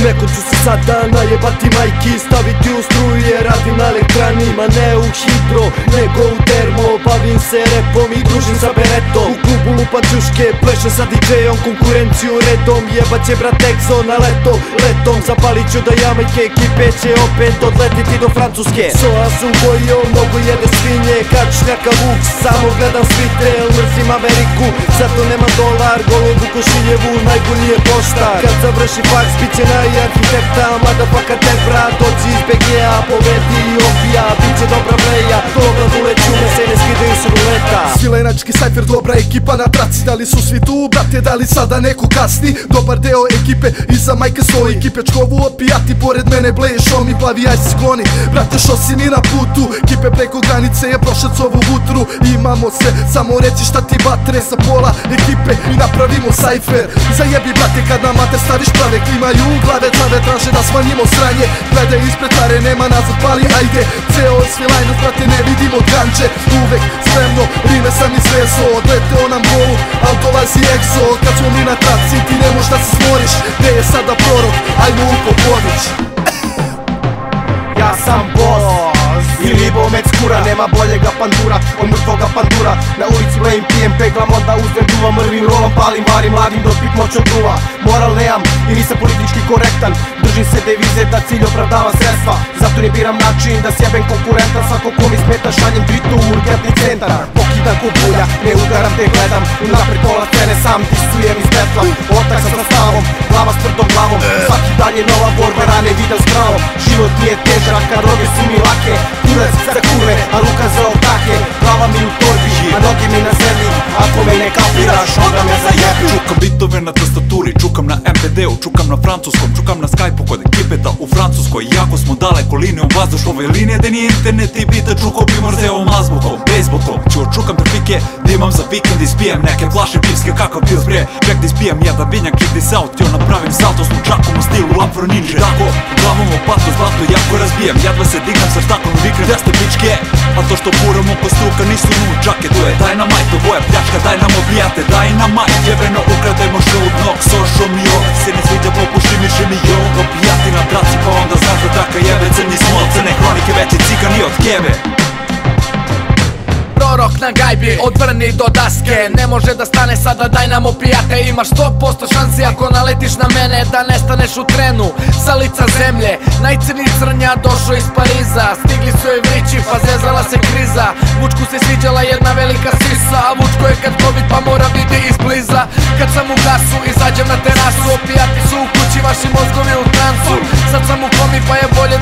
Neko ću se sada najebati majki, staviti u struju jer radim na elektranima. Ne u hidro, nego u termo. Bavim se repom i družim sa beretom. U klubu lupa čuške, plešem sa DJ-om, konkurenciju redom. Jebat će brat Exo na letom. Zapalit ću da Jamajke, ekipe će opet odletiti do Francuske. Soa sam bojio, mnogo jede svinje, kačnjaka vuk, samo gledam svite. Mrzim Ameriku, zato nemam dolar, golubu Košiljevu, najbolji je poštar. Kad završi faks, bit će arhitekta, motherfucker tebra, dođi iz BG-a, povedi i opija, bit će dobra bleja, dobra duleću, me se ne skidaju s ruleta. Svilenački sajfer, dobra ekipa na traci, da li su svi tu, brate, da li sada neko kasni? Dobar deo ekipe, iza majke stoji, kipečkovu opijati, pored mene bleje šomi, plavi aj se skloni, brate šo si mi na putu, kipe preko granice je prošac ovu vutru, imamo se, samo reći šta ti batre, sa pola ekipe i napravimo sajfer. Zajebi brate kad na mater staviš prave, klimaju glave, cave traže da smanjimo sranje, gledaj ispred pare, nema nazad, pali ajde, ceo svilajnu brate ne vidimo ganče, uvek spremno, rime sam izvezo, odleteo nam golu, al dolazi Exo, kad smo mi na traci ti ne možeš da se smoriš, gde je sada prorok, ajmo u Popović. Ja sam boss i libomec kura, nema boljega pandura od mrtvoga pandura. Na ulici lejim, pijem, peglam, onda uzmem duva, mrvim, rolam, palim, varim, mladim dok pit moć od duva. Moral nemam i nisam politički korektan, držim se devize da cilj opravdava sredstva. Zato ne biram način da sjebem konkurenta, svako ko mi smeta šaljem dritu u urgentni centar. Pokidam ko bulja, ne udaram te gledam, unapred pola scene sam disujem i spetlam. Otak sam sa stavom, glava s tvrdom glavom, svaki dan je nova borba, rane vidim s pravom. Život nije težak, a droge su mi lake, kurac za kurve, a ruka za otake. Glava mi u torbi, a noge mi na zemlji, ako me ne kapiraš, onda me zajebi. Čukam bitove na tastaturi, čukam na MPD-u, čukam na francuskom, čukam na Skype-u kod ekipeta u Francuskoj. Iako smo daleko linijom vazdušnove linije, da nije internet i bita, čukao bi morzeovom azbukom, bejsbolkom. Ću čukam trafike, da imam za vikend, ispijem neke flaše pivske kakav pils bre. Ček da ispijem jedan vinjak i disaut, jo napravim salto s nučakom u stilu Afro Ninja. Tako, glavom u patu zlato jako razbijem, jedva se dignam sa štakom u vikend, jeste pičke. A to što furam oko struka nisu nučake, to je dynamite, ovo je pljačka, daj nam obijate, dynamite. Jebeno ukrademo show dnog, social mi ovdje se ne sviđa, popuši mi šimi jo. Opijati na traci pa onda znaš da traka jebe, crni smol, crne hronike, veće cigani od keve. Prorok na gajbi, odvrni do daske, ne može da stane sada, daj nam opijate. Imaš 100% šansi ako naletiš na mene, da nestaneš u trenu sa lica zemlje. Najcrniji crnja došao iz Pariza, stigli su joj vrići, pa zezala se kriza. Vučku se sviđala jedna velika sisa, a Vučko je kad covid pa mora vidi izbliza. Kad sam u gasu, izađem na terasu, opijati su u kući, vaši mozgovi u transu. Sad sam u komi pa je bolje